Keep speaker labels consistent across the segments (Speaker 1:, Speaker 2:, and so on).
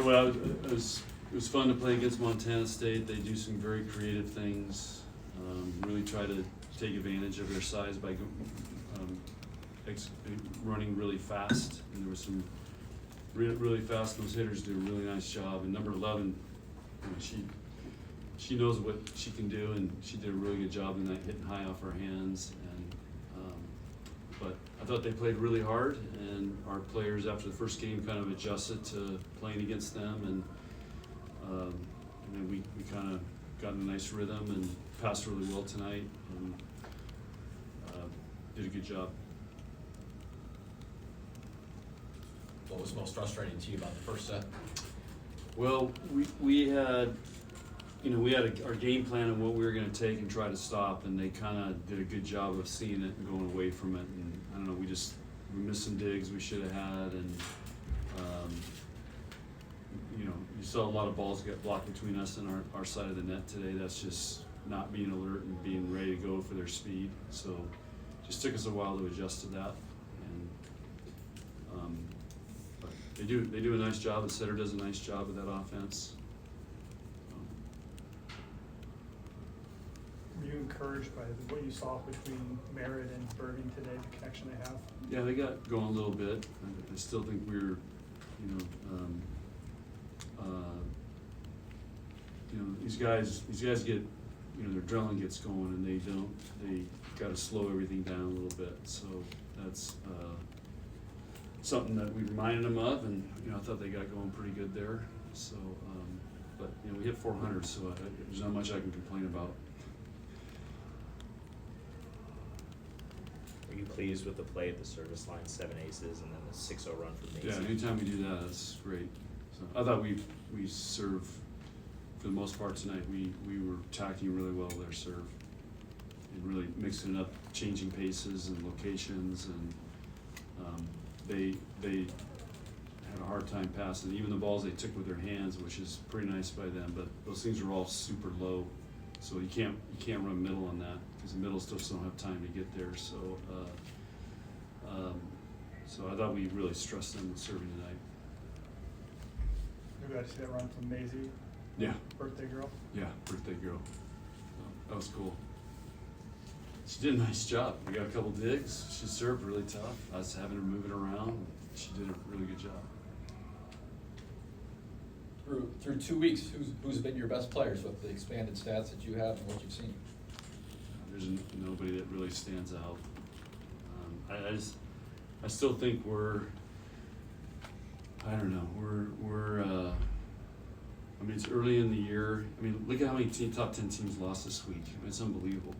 Speaker 1: well, it was fun to play against Montana State. They do some very creative things, really try to take advantage of their size by running really fast. And there was some really fast. Those hitters do a really nice job. And number 11, she knows what she can do, and she did a really good job tonight hitting high off her hands. But I thought they played really hard, and our players after the first game kind of adjusted to playing against them, and then we kind of got in a nice rhythm and passed really well tonight, and did a good job.
Speaker 2: What was most frustrating to you about the first set?
Speaker 1: Well, we had our game plan of what we were going to take and try to stop, and they kind of did a good job of seeing it and going away from it. And I don't know, we missed some digs we should have had, and you saw a lot of balls get blocked between us and our side of the net today. That's just not being alert and being ready to go for their speed. So it just took us a while to adjust to that. And but they do a nice job. The setter does a nice job with that offense.
Speaker 3: Were you encouraged by what you saw between Merritt and Bergen today, the connection they have?
Speaker 1: Yeah, they got going a little bit. I still think we're, these guys get, their adrenaline gets going, and they got to slow everything down a little bit. So that's something that we reminded them of, and I thought they got going pretty good there. So, but we hit 400, so there's not much I can complain about.
Speaker 4: Are you pleased with the play at the service line, 7 aces, and then the 6-0 run from Macy?
Speaker 1: Yeah, anytime we do that, that's great. So I thought we served, for the most part tonight, we were attacking really well with their serve and really mixing it up, changing paces and locations, and they had a hard time passing. Even the balls they took with their hands, which is pretty nice by them, but those things are all super low. So you can't run middle on that, because the middle still don't have time to get there. So so I thought we really stressed them with serving tonight.
Speaker 3: You got to see that run from Maisie.
Speaker 1: Yeah.
Speaker 3: Birthday girl.
Speaker 1: Yeah, birthday girl. That was cool. She did a nice job. We got a couple digs. She served really tough. I was having her move it around. She did a really good job.
Speaker 2: Through 2 weeks, who's been your best players with the expanded stats that you have and what you've seen?
Speaker 1: There's nobody that really stands out. I still think we're it's early in the year. Look at how many top 10 teams lost this week. It's unbelievable.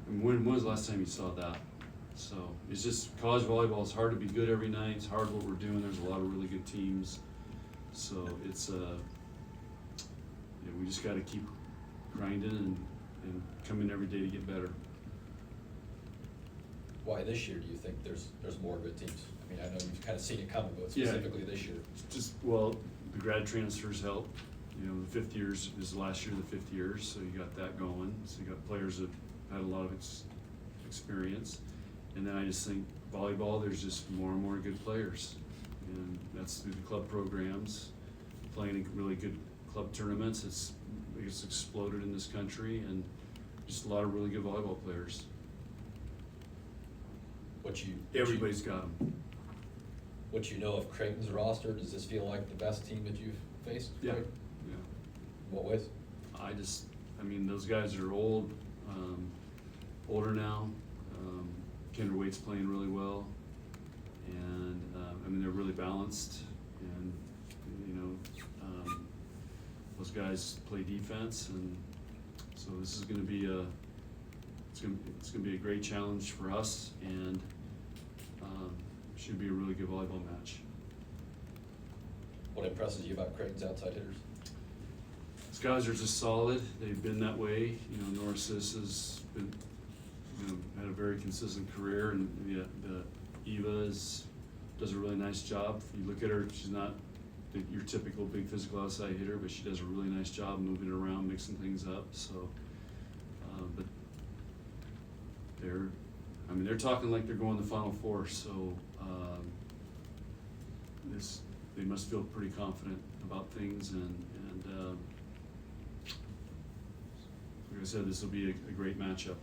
Speaker 1: When was the last time you saw that? So it's just college volleyball. It's hard to be good every night. It's hard what we're doing. There's a lot of really good teams. So it's we just got to keep grinding and come in every day to get better.
Speaker 2: Why this year do you think there's more good teams? I know you've kind of seen it coming, but specifically this year.
Speaker 1: The grad transfers help. The fifth years is last year, the 5th years, so you got that going. So you got players that had a lot of experience. And then I just think volleyball, there's just more and more good players. And that's through the club programs, playing in really good club tournaments. It's exploded in this country, and just a lot of really good volleyball players. Everybody's got them.
Speaker 2: What you know of Creighton's roster, does this feel like the best team that you've faced?
Speaker 1: Yeah.
Speaker 2: Creighton?
Speaker 1: Yeah.
Speaker 2: In what ways?
Speaker 1: Those guys are older now. Kendra Waite's playing really well, and they're really balanced, and those guys play defense, and so this is going to be it's going to be a great challenge for us, and should be a really good volleyball match.
Speaker 2: What impresses you about Creighton's outside hitters?
Speaker 1: These guys are just solid. They've been that way. Norris has been, had a very consistent career, and Eva does a really nice job. If you look at her, she's not your typical big physical outside hitter, but she does a really nice job moving it around, mixing things up. So, but they're talking like they're going to the Final Four. So they must feel pretty confident about things, and like I said, this will be a great matchup.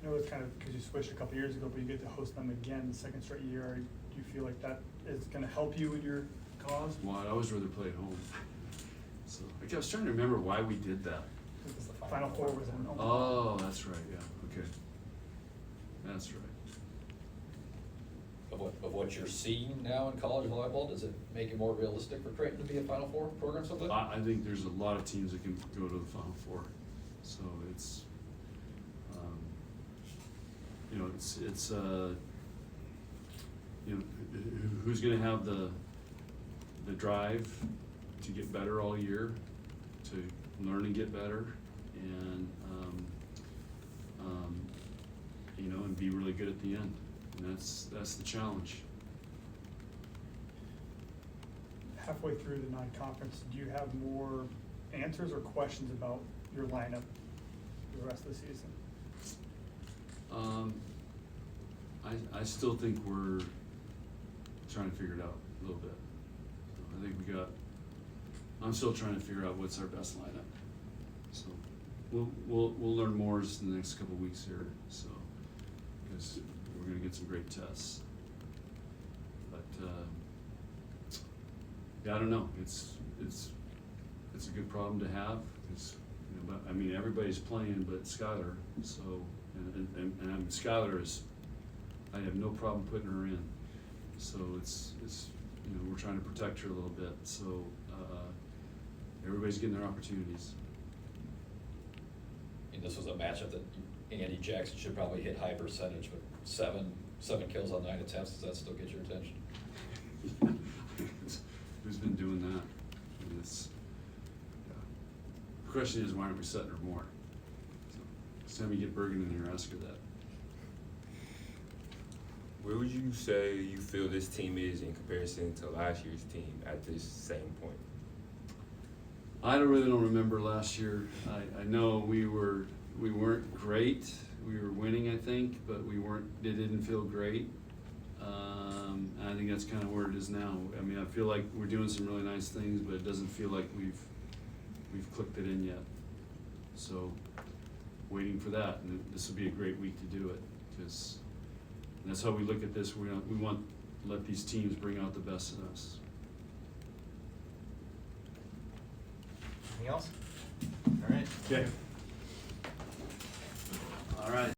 Speaker 3: I know it's kind of, because you switched a couple years ago, but you get to host them again the second straight year. Do you feel like that is gonna help you in your cause?
Speaker 1: Well, I'd always rather play at home. So, I was trying to remember why we did that.
Speaker 3: Because the Final Four was in Omaha.
Speaker 1: Oh, that's right, yeah, okay. That's right.
Speaker 2: Of what you're seeing now in college volleyball, does it make it more realistic for Creighton to be a Final Four program someday?
Speaker 1: I think there's a lot of teams that can go to the Final Four, so it's, you know, you know, who's gonna have the drive to get better all year, to learn and get better, and, you know, and be really good at the end, and that's the challenge.
Speaker 3: Halfway through the non-conference, do you have more answers or questions about your lineup for the rest of the season?
Speaker 1: I still think we're trying to figure it out a little bit. So I think I'm still trying to figure out what's our best lineup. So we'll learn more in the next couple of weeks here, so, because we're gonna get some great tests. But, yeah, I don't know, it's a good problem to have, it's, you know, but, I mean, everybody's playing but Skylar, so, and Skylar is, I have no problem putting her in. So it's, you know, we're trying to protect her a little bit, so, everybody's getting their opportunities.
Speaker 2: And this was a matchup that Andy Jackson should probably hit high percentage, but seven kills on 9 attempts, does that still get your attention?
Speaker 1: Who's been doing that? I mean, yeah. The question is, why aren't we setting her more? So, next time you get Bergen in here, ask her that.
Speaker 5: Where would you say you feel this team is in comparison to last year's team at this same point?
Speaker 1: I really don't remember last year. I know we weren't great. We were winning, I think, but it didn't feel great. And I think that's kind of where it is now. I mean, I feel like we're doing some really nice things, but it doesn't feel like we've clicked it in yet. So, waiting for that, and this will be a great week to do it, because that's how we look at this. We want to let these teams bring out the best in us.
Speaker 6: Anything else? All right.
Speaker 1: Okay. All right.